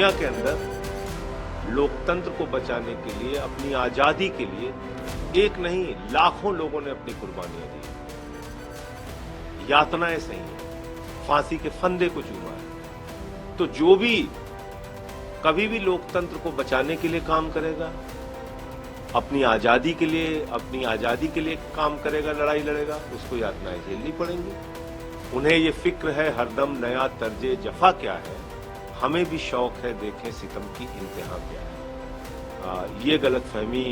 दुनिया के अंदर लोकतंत्र को बचाने के लिए, अपनी आजादी के लिए एक नहीं लाखों लोगों ने अपनी कुर्बानियां दी, यातनाएं सही हैं, फांसी के फंदे को चूमा है। तो जो भी कभी भी लोकतंत्र को बचाने के लिए काम करेगा, अपनी आजादी के लिए काम करेगा, लड़ाई लड़ेगा, उसको यातनाएं झेलनी पड़ेंगी। उन्हें ये फिक्र है हरदम नया तर्जे जफा क्या है, हमें भी शौक है देखें सितम की इंतहा क्या है। ये गलतफहमी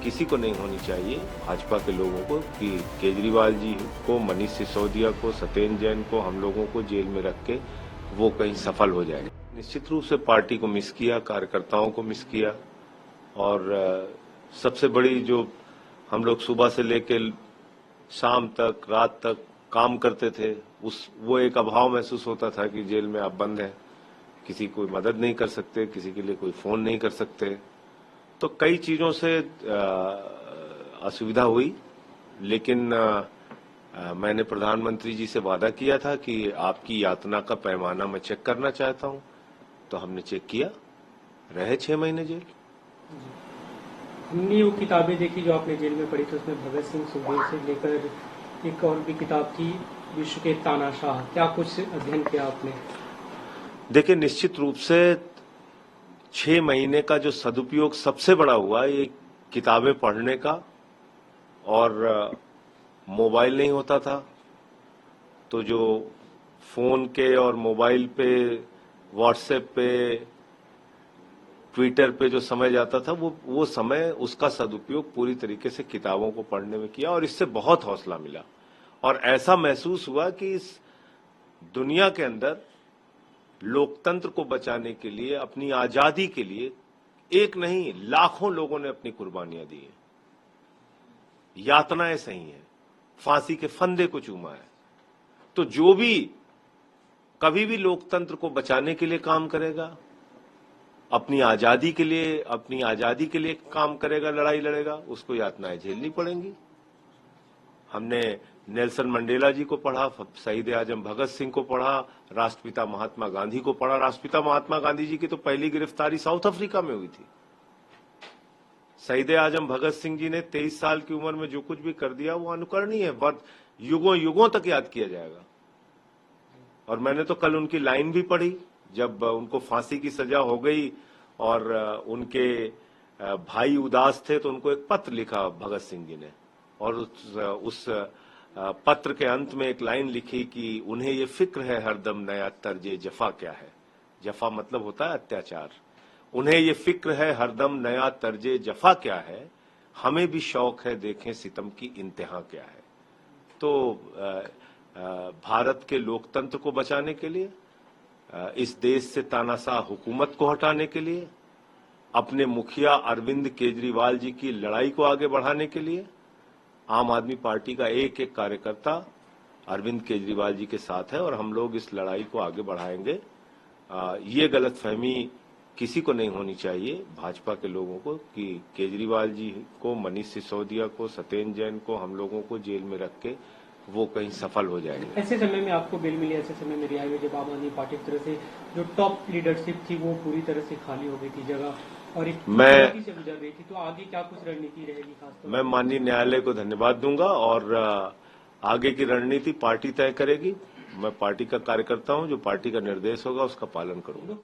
किसी को नहीं होनी चाहिए, भाजपा के लोगों को, कि केजरीवाल जी को, मनीष सिसोदिया को, सत्येंद्र जैन को, हम लोगों को जेल में रख के वो कहीं सफल हो जाएंगे। निश्चित रूप से पार्टी को मिस किया, कार्यकर्ताओं को मिस किया, और सबसे बड़ी जो हम लोग सुबह से लेकर शाम तक, रात तक काम करते थे, वो एक अभाव महसूस होता था कि जेल में आप बंद हैं, किसी कोई मदद नहीं कर सकते, किसी के लिए कोई फोन नहीं कर सकते। तो कई चीजों से असुविधा हुई, लेकिन मैंने प्रधानमंत्री जी से वादा किया था कि आपकी यातना का पैमाना मैं चेक करना चाहता हूं, तो हमने चेक किया, रहे 6 महीने जेल। हमने वो किताबें देखी जो आपने जेल में पढ़ी थी, उसमें भगत सिंह, सुखदेव से लेकर एक और भी किताब थी, विश्व के तानाशाह, क्या कुछ अध्ययन किया आपने? देखिए, निश्चित रूप से 6 महीने का जो सदुपयोग सबसे बड़ा हुआ, ये किताबें पढ़ने का, और मोबाइल नहीं होता था, तो जो फोन के और मोबाइल पे, व्हाट्सएप पे, ट्विटर पे जो समय जाता था, वो समय, उसका सदुपयोग पूरी तरीके से किताबों को पढ़ने में किया, और इससे बहुत हौसला मिला। और ऐसा महसूस हुआ कि इस दुनिया के अंदर लोकतंत्र को बचाने के लिए, अपनी आजादी के लिए एक नहीं लाखों लोगों ने अपनी कुर्बानियां दी हैं, यातनाएं सही हैं, फांसी के फंदे को चूमा है। तो जो भी कभी भी लोकतंत्र को बचाने के लिए काम करेगा, अपनी आजादी के लिए काम करेगा, लड़ाई लड़ेगा, उसको यातनाएं झेलनी पड़ेंगी। हमने नेल्सन मंडेला जी को पढ़ा, शहीद आजम भगत सिंह को पढ़ा, राष्ट्रपिता महात्मा गांधी को पढ़ा। राष्ट्रपिता महात्मा गांधी जी की तो पहली गिरफ्तारी साउथ अफ्रीका में हुई थी। शहीद आजम भगत सिंह जी ने 23 साल की उम्र में जो कुछ भी कर दिया, वो अनुकरणीय है, युगों युगों तक याद किया जाएगा। और मैंने तो कल उनकी लाइन भी पढ़ी, जब उनको फांसी की सजा हो गई और उनके भाई उदास थे, तो उनको एक पत्र लिखा भगत सिंह जी ने, और उस पत्र के अंत में एक लाइन लिखी कि उन्हें ये फिक्र है हरदम नया तर्जे जफा क्या है। जफा मतलब होता है अत्याचार। उन्हें ये फिक्र है हरदम नया तर्जे जफा क्या है, हमें भी शौक है देखें सितम की इंतहा क्या है। तो भारत के लोकतंत्र को बचाने के लिए, इस देश से तानाशाह हुकूमत को हटाने के लिए, अपने मुखिया अरविंद केजरीवाल जी की लड़ाई को आगे बढ़ाने के लिए आम आदमी पार्टी का एक एक कार्यकर्ता अरविंद केजरीवाल जी के साथ है, और हम लोग इस लड़ाई को आगे बढ़ाएंगे। ये गलतफहमी किसी को नहीं होनी चाहिए, भाजपा के लोगों को, कि केजरीवाल जी को, मनीष सिसोदिया को, सत्येंद्र जैन को, हम लोगों को जेल में रख के वो कहीं सफल हो जाएंगे। ऐसे समय में आपको बेल मिली, ऐसे समय में रिहाई हुई, जब आम आदमी पार्टी की तरफ से जो टॉप लीडरशिप थी वो पूरी तरह से खाली हो गई थी जगह, और एक से गुजर रही थी, तो आगे क्या कुछ रणनीति रहेगी खासतौर? मैं माननीय न्यायालय को धन्यवाद दूंगा, और आगे की रणनीति पार्टी तय करेगी। मैं पार्टी का कार्यकर्ता हूं, जो पार्टी का निर्देश होगा उसका पालन करूंगा।